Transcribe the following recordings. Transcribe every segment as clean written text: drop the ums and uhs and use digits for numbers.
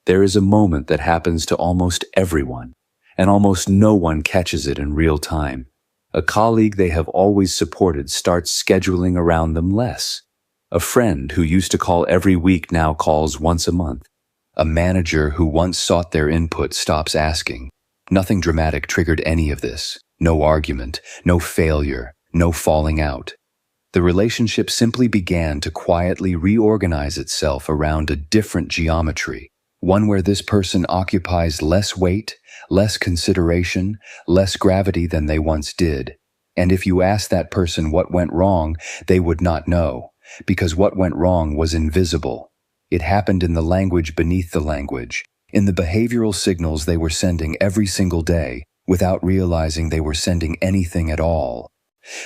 There is a moment that happens to almost everyone, and almost no one catches it in real time. A colleague they have always supported starts scheduling around them less. A friend who used to call every week now calls once a month. A manager who once sought their input stops asking. Nothing dramatic triggered any of this. No argument, no failure, no falling out. The relationship simply began to quietly reorganize itself around a different geometry, one where this person occupies less weight, less consideration, less gravity than they once did. And if you ask that person what went wrong, they would not know, because what went wrong was invisible. It happened in the language beneath the language, in the behavioral signals they were sending every single day, without realizing they were sending anything at all.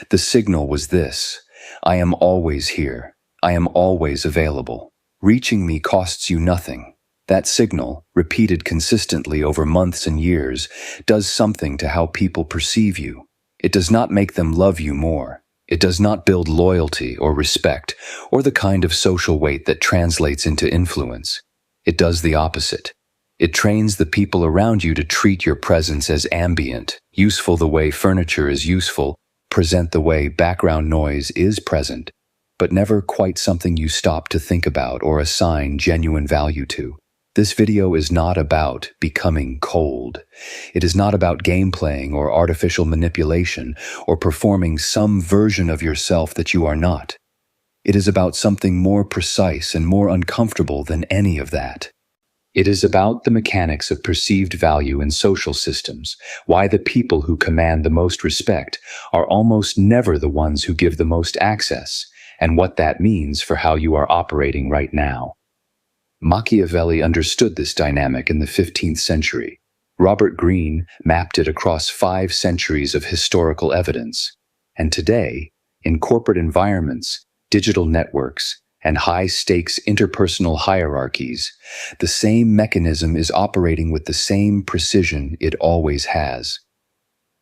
The signal was this: I am always here. I am always available. Reaching me costs you nothing. That signal, repeated consistently over months and years, does something to how people perceive you. It does not make them love you more. It does not build loyalty or respect or the kind of social weight that translates into influence. It does the opposite. It trains the people around you to treat your presence as ambient, useful the way furniture is useful, present the way background noise is present, but never quite something you stop to think about or assign genuine value to. This video is not about becoming cold. It is not about game playing or artificial manipulation or performing some version of yourself that you are not. It is about something more precise and more uncomfortable than any of that. It is about the mechanics of perceived value in social systems, why the people who command the most respect are almost never the ones who give the most access, and what that means for how you are operating right now. Machiavelli understood this dynamic in the 15th century. Robert Greene mapped it across 5 centuries of historical evidence. And today, in corporate environments, digital networks, and high-stakes interpersonal hierarchies, the same mechanism is operating with the same precision it always has.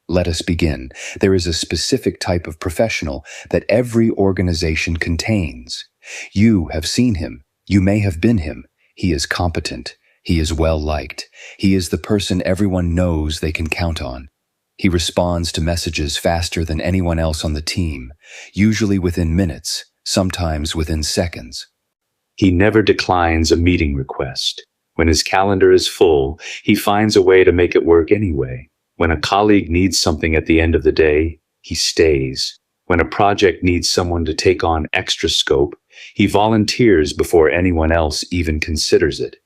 Let us begin. There is a specific type of professional that every organization contains. You have seen him. You may have been him. He is competent. He is well-liked. He is the person everyone knows they can count on. He responds to messages faster than anyone else on the team, usually within minutes, sometimes within seconds. He never declines a meeting request. When his calendar is full, he finds a way to make it work anyway. When a colleague needs something at the end of the day, he stays. When a project needs someone to take on extra scope, he volunteers before anyone else even considers it.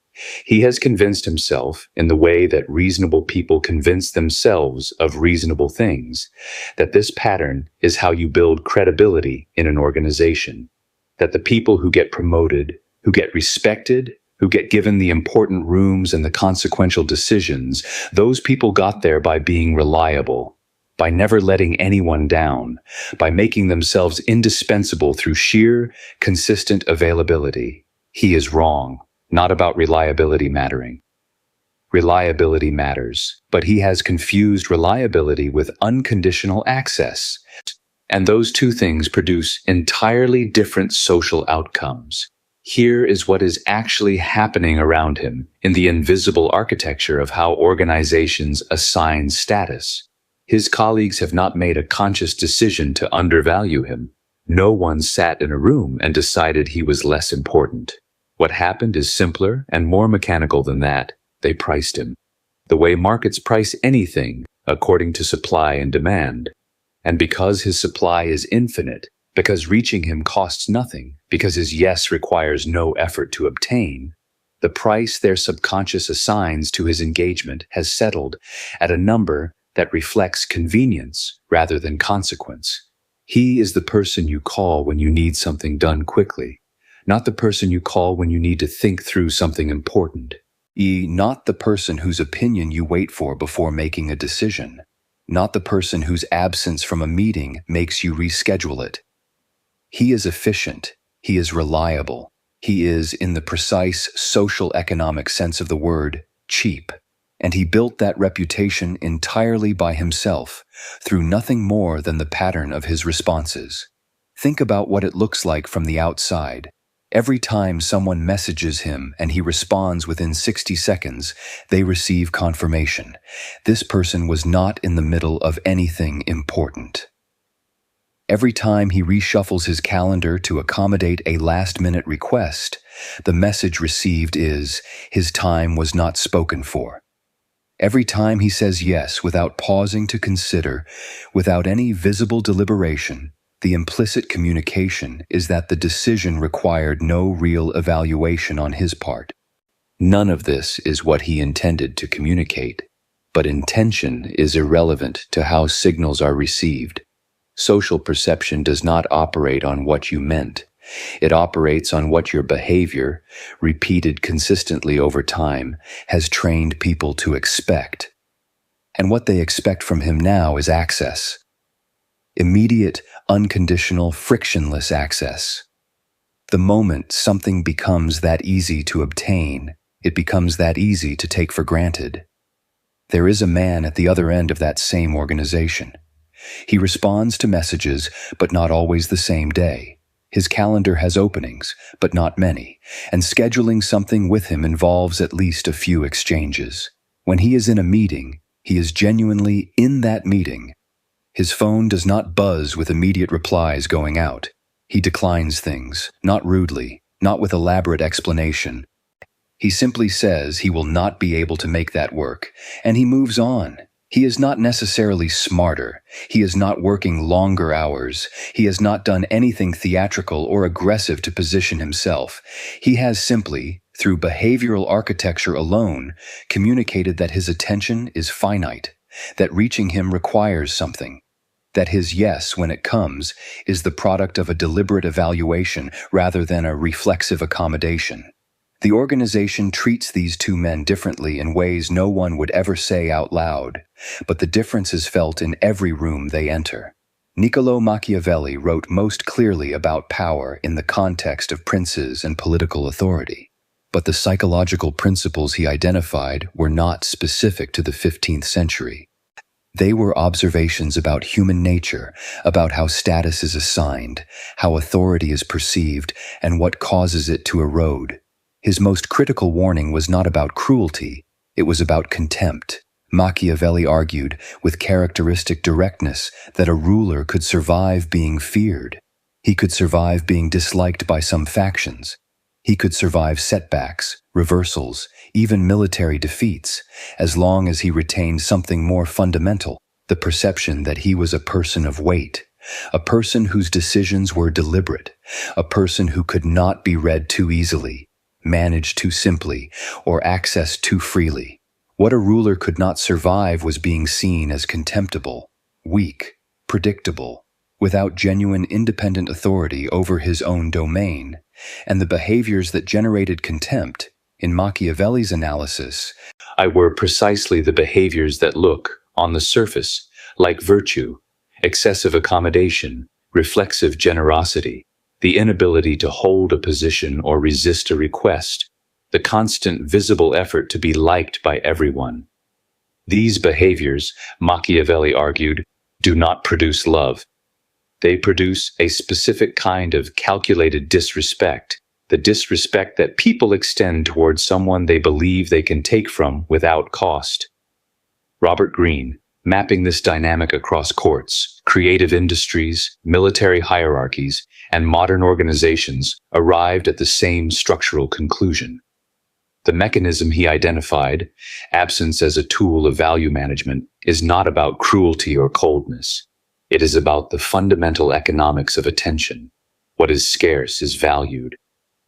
He has convinced himself, in the way that reasonable people convince themselves of reasonable things, that this pattern is how you build credibility in an organization. That the people who get promoted, who get respected, who get given the important rooms and the consequential decisions, those people got there by being reliable, by never letting anyone down, by making themselves indispensable through sheer, consistent availability. He is wrong. Not about reliability mattering. Reliability matters, but he has confused reliability with unconditional access. And those two things produce entirely different social outcomes. Here is what is actually happening around him in the invisible architecture of how organizations assign status. His colleagues have not made a conscious decision to undervalue him. No one sat in a room and decided he was less important. What happened is simpler and more mechanical than that. They priced him. The way markets price anything, according to supply and demand. And because his supply is infinite, because reaching him costs nothing, because his yes requires no effort to obtain, the price their subconscious assigns to his engagement has settled at a number that reflects convenience rather than consequence. He is the person you call when you need something done quickly. Not the person you call when you need to think through something important. Not the person whose opinion you wait for before making a decision. Not the person whose absence from a meeting makes you reschedule it. He is efficient. He is reliable. He is, in the precise social economic sense of the word, cheap. And he built that reputation entirely by himself, through nothing more than the pattern of his responses. Think about what it looks like from the outside. Every time someone messages him and he responds within 60 seconds, they receive confirmation. This person was not in the middle of anything important. Every time he reshuffles his calendar to accommodate a last-minute request, the message received is, his time was not spoken for. Every time he says yes without pausing to consider, without any visible deliberation, the implicit communication is that the decision required no real evaluation on his part. None of this is what he intended to communicate, but intention is irrelevant to how signals are received. Social perception does not operate on what you meant. It operates on what your behavior, repeated consistently over time, has trained people to expect. And what they expect from him now is access. Immediate, unconditional, frictionless access. The moment something becomes that easy to obtain, it becomes that easy to take for granted. There is a man at the other end of that same organization. He responds to messages, but not always the same day. His calendar has openings, but not many, and scheduling something with him involves at least a few exchanges. When he is in a meeting, he is genuinely in that meeting. His phone does not buzz with immediate replies going out. He declines things, not rudely, not with elaborate explanation. He simply says he will not be able to make that work, and he moves on. He is not necessarily smarter. He is not working longer hours. He has not done anything theatrical or aggressive to position himself. He has simply, through behavioral architecture alone, communicated that his attention is finite, that reaching him requires something, that his yes, when it comes, is the product of a deliberate evaluation rather than a reflexive accommodation. The organization treats these two men differently in ways no one would ever say out loud, but the difference is felt in every room they enter. Niccolo Machiavelli wrote most clearly about power in the context of princes and political authority, but the psychological principles he identified were not specific to the 15th century. They were observations about human nature, about how status is assigned, how authority is perceived, and what causes it to erode. His most critical warning was not about cruelty, it was about contempt. Machiavelli argued, with characteristic directness, that a ruler could survive being feared. He could survive being disliked by some factions. He could survive setbacks, reversals, even military defeats, as long as he retained something more fundamental, the perception that he was a person of weight, a person whose decisions were deliberate, a person who could not be read too easily, managed too simply, or accessed too freely. What a ruler could not survive was being seen as contemptible, weak, predictable, without genuine independent authority over his own domain, and the behaviors that generated contempt, in Machiavelli's analysis, were precisely the behaviors that look, on the surface, like virtue, excessive accommodation, reflexive generosity, the inability to hold a position or resist a request, the constant visible effort to be liked by everyone. These behaviors, Machiavelli argued, do not produce love. They produce a specific kind of calculated disrespect, the disrespect that people extend towards someone they believe they can take from without cost. Robert Greene, mapping this dynamic across courts, creative industries, military hierarchies, and modern organizations, arrived at the same structural conclusion. The mechanism he identified, absence as a tool of value management, is not about cruelty or coldness. It is about the fundamental economics of attention. What is scarce is valued.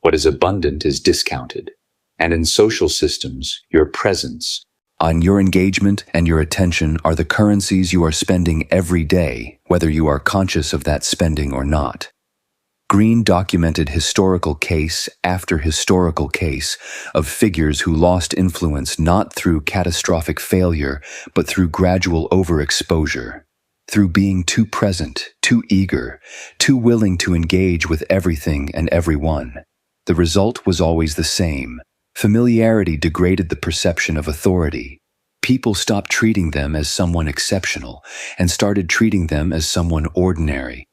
What is abundant is discounted. And in social systems, your presence, your engagement and your attention are the currencies you are spending every day, whether you are conscious of that spending or not. Greene documented historical case after historical case of figures who lost influence not through catastrophic failure, but through gradual overexposure, through being too present, too eager, too willing to engage with everything and everyone. The result was always the same. Familiarity degraded the perception of authority. People stopped treating them as someone exceptional and started treating them as someone ordinary.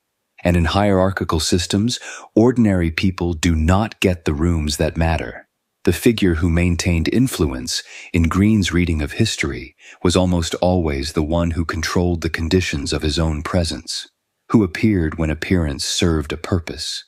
And in hierarchical systems, ordinary people do not get the rooms that matter. The figure who maintained influence in Greene's reading of history was almost always the one who controlled the conditions of his own presence, who appeared when appearance served a purpose.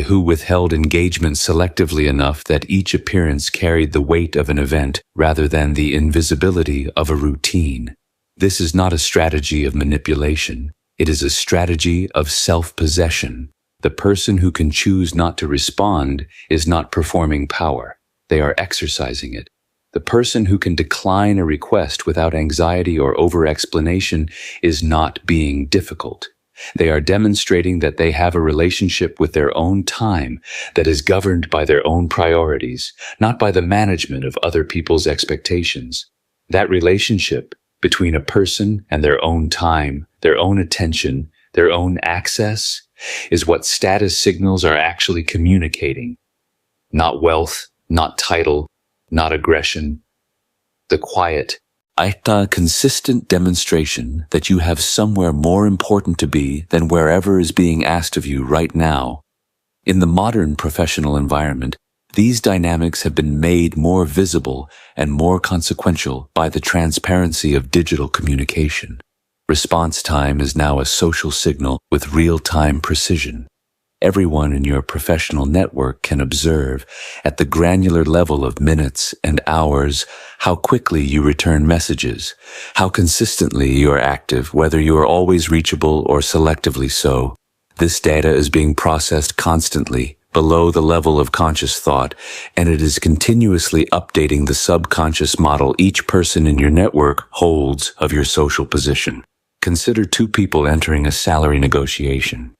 Who withheld engagement selectively enough that each appearance carried the weight of an event rather than the invisibility of a routine. This is not a strategy of manipulation. It is a strategy of self-possession. The person who can choose not to respond is not performing power. They are exercising it. The person who can decline a request without anxiety or over-explanation is not being difficult. They are demonstrating that they have a relationship with their own time that is governed by their own priorities, not by the management of other people's expectations. That relationship between a person and their own time, their own attention, their own access, is what status signals are actually communicating. Not wealth, not title, not aggression. The quiet, consistent demonstration that you have somewhere more important to be than wherever is being asked of you right now. In the modern professional environment, these dynamics have been made more visible and more consequential by the transparency of digital communication. Response time is now a social signal with real-time precision. Everyone in your professional network can observe, at the granular level of minutes and hours, how quickly you return messages, how consistently you are active, whether you are always reachable or selectively so. This data is being processed constantly, below the level of conscious thought, and it is continuously updating the subconscious model each person in your network holds of your social position. Consider two people entering a salary negotiation.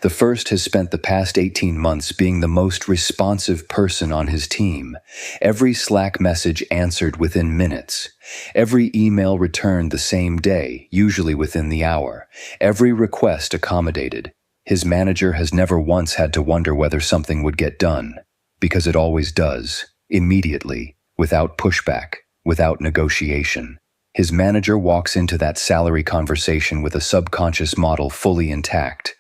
The first has spent the past 18 months being the most responsive person on his team. Every Slack message answered within minutes. Every email returned the same day, usually within the hour. Every request accommodated. His manager has never once had to wonder whether something would get done, because it always does, immediately, without pushback, without negotiation. His manager walks into that salary conversation with a subconscious model fully intact.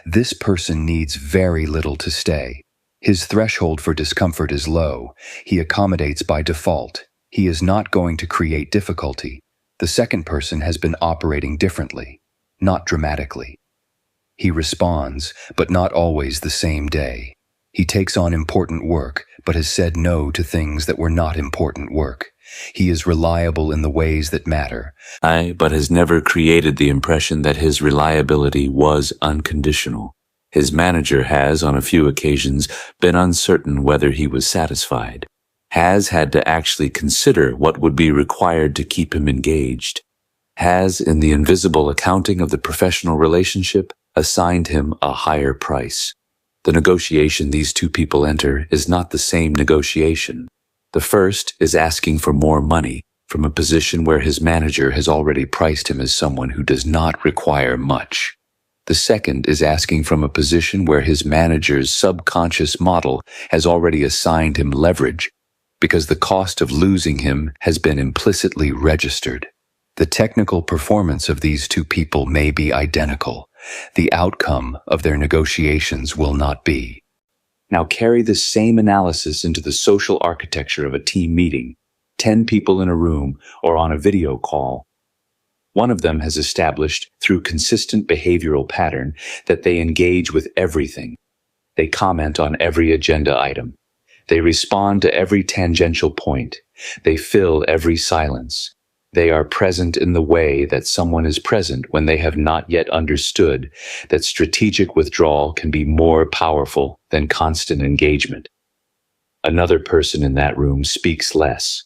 This person needs very little to stay. His threshold for discomfort is low. He accommodates by default. He is not going to create difficulty. The second person has been operating differently, not dramatically. He responds, but not always the same day. He takes on important work, but has said no to things that were not important work. He is reliable in the ways that matter, but has never created the impression that his reliability was unconditional. His manager has, on a few occasions, been uncertain whether he was satisfied, has had to actually consider what would be required to keep him engaged, has, in the invisible accounting of the professional relationship, assigned him a higher price. The negotiation these two people enter is not the same negotiation. The first is asking for more money from a position where his manager has already priced him as someone who does not require much. The second is asking from a position where his manager's subconscious model has already assigned him leverage, because the cost of losing him has been implicitly registered. The technical performance of these two people may be identical. The outcome of their negotiations will not be. Now carry this same analysis into the social architecture of a team meeting, 10 people in a room or on a video call. One of them has established, through consistent behavioral pattern, that they engage with everything. They comment on every agenda item. They respond to every tangential point. They fill every silence. They are present in the way that someone is present when they have not yet understood that strategic withdrawal can be more powerful than constant engagement. Another person in that room speaks less.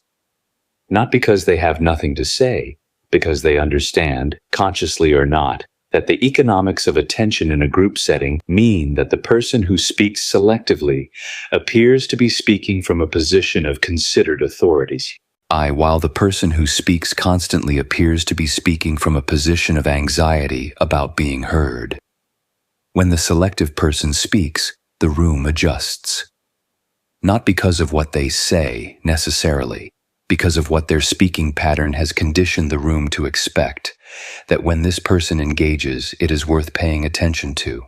Not because they have nothing to say, because they understand, consciously or not, that the economics of attention in a group setting mean that the person who speaks selectively appears to be speaking from a position of considered authority. While the person who speaks constantly appears to be speaking from a position of anxiety about being heard. When the selective person speaks, the room adjusts. Not because of what they say, necessarily, because of what their speaking pattern has conditioned the room to expect, that when this person engages, it is worth paying attention to.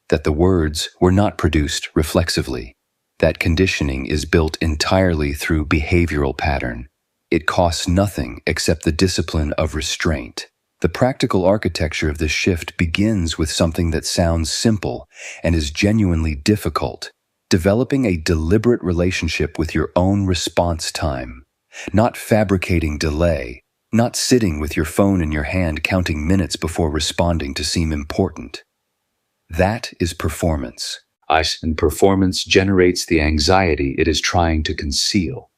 that the words were not produced reflexively. That conditioning is built entirely through behavioral pattern. It costs nothing except the discipline of restraint. The practical architecture of this shift begins with something that sounds simple and is genuinely difficult: developing a deliberate relationship with your own response time, not fabricating delay, not sitting with your phone in your hand counting minutes before responding to seem important. That is performance. And performance generates the anxiety it is trying to conceal.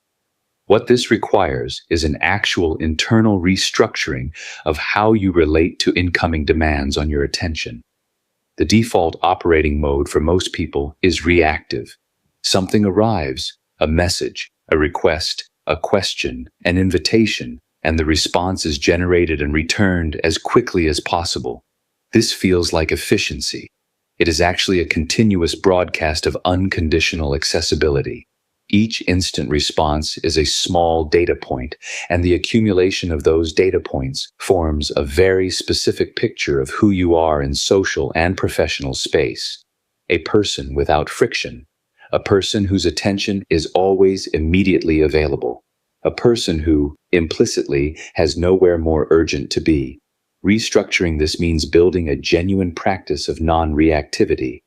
What this requires is an actual internal restructuring of how you relate to incoming demands on your attention. The default operating mode for most people is reactive. Something arrives, a message, a request, a question, an invitation, and the response is generated and returned as quickly as possible. This feels like efficiency. It is actually a continuous broadcast of unconditional accessibility. Each instant response is a small data point, and the accumulation of those data points forms a very specific picture of who you are in social and professional space. A person without friction. A person whose attention is always immediately available. A person who, implicitly, has nowhere more urgent to be. Restructuring this means building a genuine practice of non-reactivity.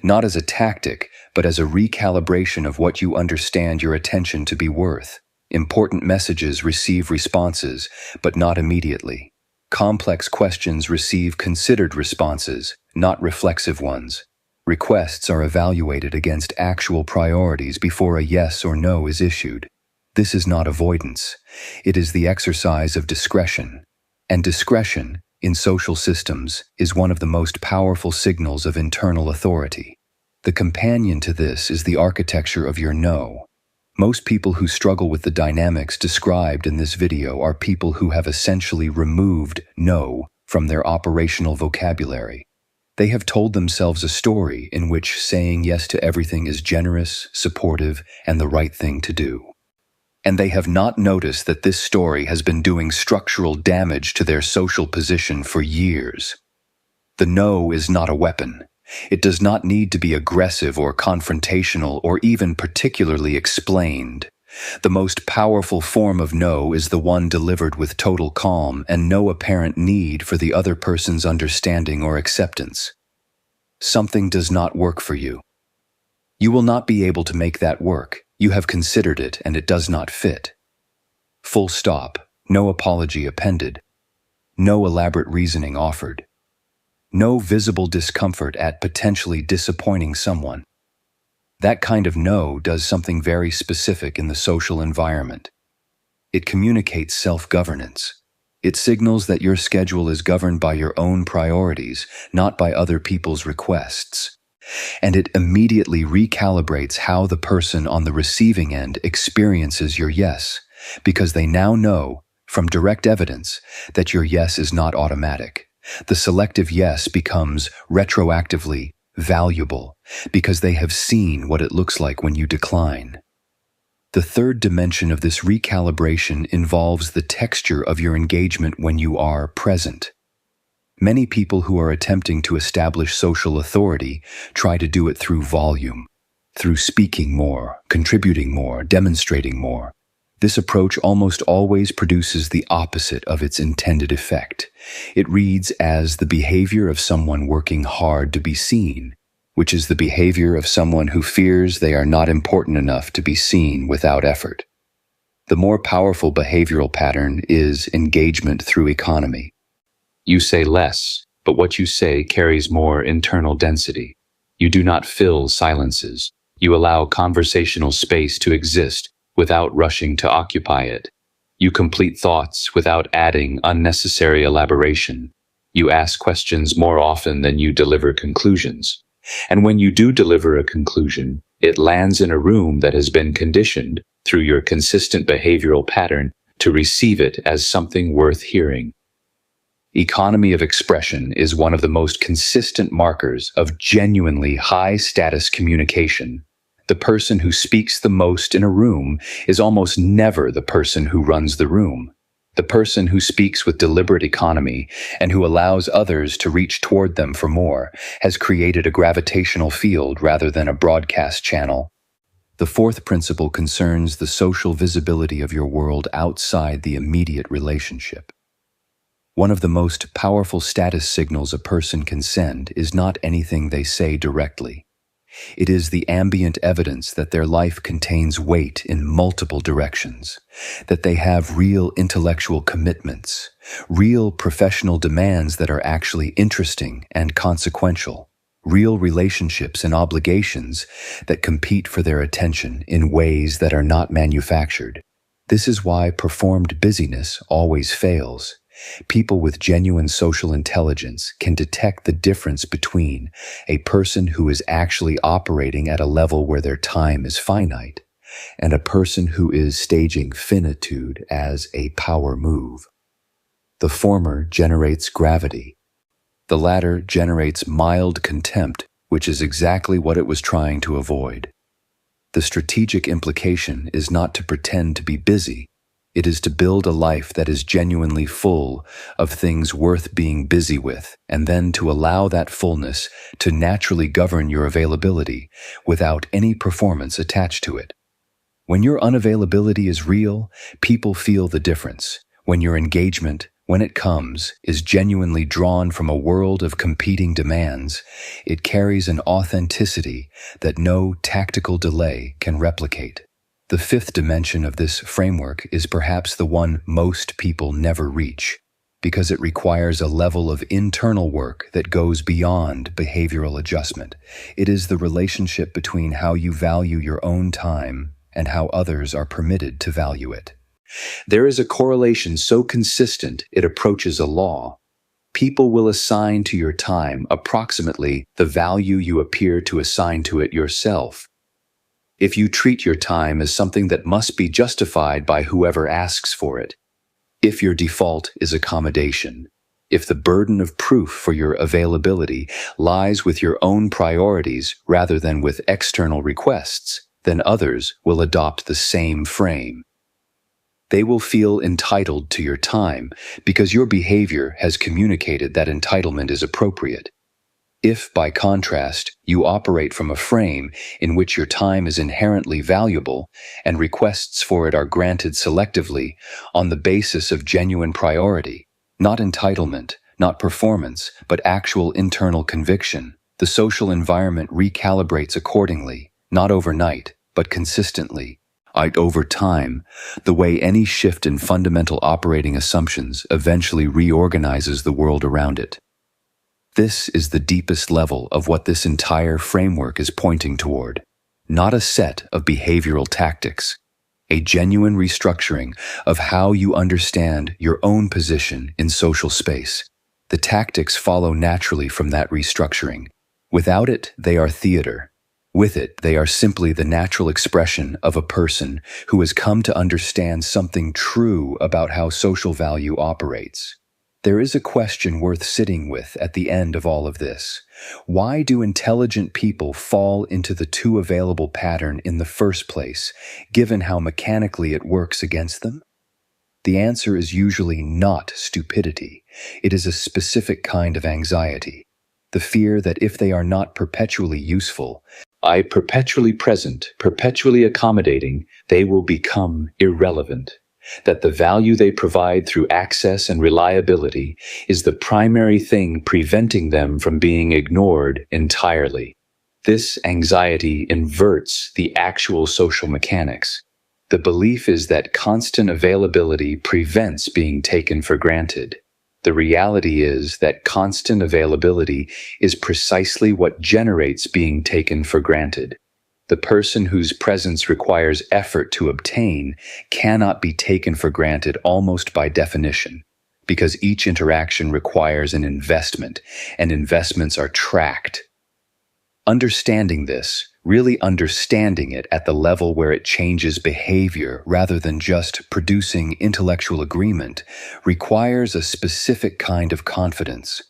Not as a tactic, but as a recalibration of what you understand your attention to be worth. Important messages receive responses, but not immediately. Complex questions receive considered responses, not reflexive ones. Requests are evaluated against actual priorities before a yes or no is issued. This is not avoidance. It is the exercise of discretion. And discretion, in social systems, is one of the most powerful signals of internal authority. The companion to this is the architecture of your no. Most people who struggle with the dynamics described in this video are people who have essentially removed no from their operational vocabulary. They have told themselves a story in which saying yes to everything is generous, supportive, and the right thing to do. And they have not noticed that this story has been doing structural damage to their social position for years. The no is not a weapon. It does not need to be aggressive or confrontational or even particularly explained. The most powerful form of no is the one delivered with total calm and no apparent need for the other person's understanding or acceptance. Something does not work for you. You will not be able to make that work. You have considered it and it does not fit. Full stop. No apology appended. No elaborate reasoning offered. No visible discomfort at potentially disappointing someone. That kind of no does something very specific in the social environment. It communicates self-governance. It signals that your schedule is governed by your own priorities, not by other people's requests. And it immediately recalibrates how the person on the receiving end experiences your yes, because they now know, from direct evidence, that your yes is not automatic. The selective yes becomes retroactively valuable, because they have seen what it looks like when you decline. The third dimension of this recalibration involves the texture of your engagement when you are present. Many people who are attempting to establish social authority try to do it through volume, through speaking more, contributing more, demonstrating more. This approach almost always produces the opposite of its intended effect. It reads as the behavior of someone working hard to be seen, which is the behavior of someone who fears they are not important enough to be seen without effort. The more powerful behavioral pattern is engagement through economy. You say less, but what you say carries more internal density. You do not fill silences. You allow conversational space to exist without rushing to occupy it. You complete thoughts without adding unnecessary elaboration. You ask questions more often than you deliver conclusions. And when you do deliver a conclusion, it lands in a room that has been conditioned through your consistent behavioral pattern to receive it as something worth hearing. Economy of expression is one of the most consistent markers of genuinely high-status communication. The person who speaks the most in a room is almost never the person who runs the room. The person who speaks with deliberate economy and who allows others to reach toward them for more has created a gravitational field rather than a broadcast channel. The fourth principle concerns the social visibility of your world outside the immediate relationship. One of the most powerful status signals a person can send is not anything they say directly. It is the ambient evidence that their life contains weight in multiple directions, that they have real intellectual commitments, real professional demands that are actually interesting and consequential, real relationships and obligations that compete for their attention in ways that are not manufactured. This is why performed busyness always fails. People with genuine social intelligence can detect the difference between a person who is actually operating at a level where their time is finite and a person who is staging finitude as a power move. The former generates gravity. The latter generates mild contempt, which is exactly what it was trying to avoid. The strategic implication is not to pretend to be busy. It is to build a life that is genuinely full of things worth being busy with, and then to allow that fullness to naturally govern your availability without any performance attached to it. When your unavailability is real, people feel the difference. When your engagement, when it comes, is genuinely drawn from a world of competing demands, it carries an authenticity that no tactical delay can replicate. The fifth dimension of this framework is perhaps the one most people never reach, because it requires a level of internal work that goes beyond behavioral adjustment. It is the relationship between how you value your own time and how others are permitted to value it. There is a correlation so consistent it approaches a law. People will assign to your time approximately the value you appear to assign to it yourself. If you treat your time as something that must be justified by whoever asks for it, if your default is accommodation, if the burden of proof for your availability lies with your own priorities rather than with external requests, then others will adopt the same frame. They will feel entitled to your time because your behavior has communicated that entitlement is appropriate. If, by contrast, you operate from a frame in which your time is inherently valuable and requests for it are granted selectively on the basis of genuine priority, not entitlement, not performance, but actual internal conviction, the social environment recalibrates accordingly, not overnight, but consistently. Over time, the way any shift in fundamental operating assumptions eventually reorganizes the world around it. This is the deepest level of what this entire framework is pointing toward, not a set of behavioral tactics, a genuine restructuring of how you understand your own position in social space. The tactics follow naturally from that restructuring. Without it, they are theater. With it, they are simply the natural expression of a person who has come to understand something true about how social value operates. There is a question worth sitting with at the end of all of this. Why do intelligent people fall into the too available pattern in the first place, given how mechanically it works against them? The answer is usually not stupidity. It is a specific kind of anxiety. The fear that if they are not perpetually useful, perpetually present, perpetually accommodating, they will become irrelevant. That the value they provide through access and reliability is the primary thing preventing them from being ignored entirely. This anxiety inverts the actual social mechanics. The belief is that constant availability prevents being taken for granted. The reality is that constant availability is precisely what generates being taken for granted. The person whose presence requires effort to obtain cannot be taken for granted almost by definition, because each interaction requires an investment, and investments are tracked. Understanding this, really understanding it at the level where it changes behavior rather than just producing intellectual agreement, requires a specific kind of confidence,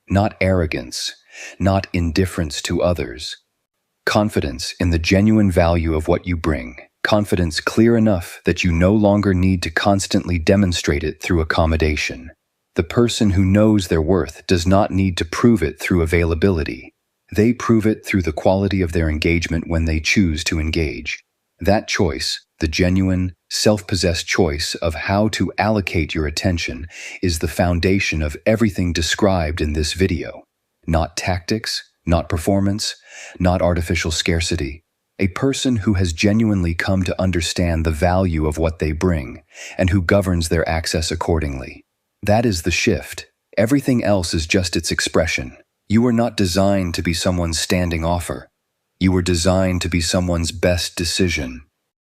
not arrogance, not indifference to others. Confidence in the genuine value of what you bring, Confidence clear enough that you no longer need to constantly demonstrate it through accommodation. The person who knows their worth does not need to prove it through availability. They prove it through the quality of their engagement when they choose to engage. That choice, the genuine, self-possessed choice of how to allocate your attention, is the foundation of everything described in this video. Not tactics, not performance, not artificial scarcity. A person who has genuinely come to understand the value of what they bring and who governs their access accordingly. That is the shift. Everything else is just its expression. You were not designed to be someone's standing offer. You were designed to be someone's best decision.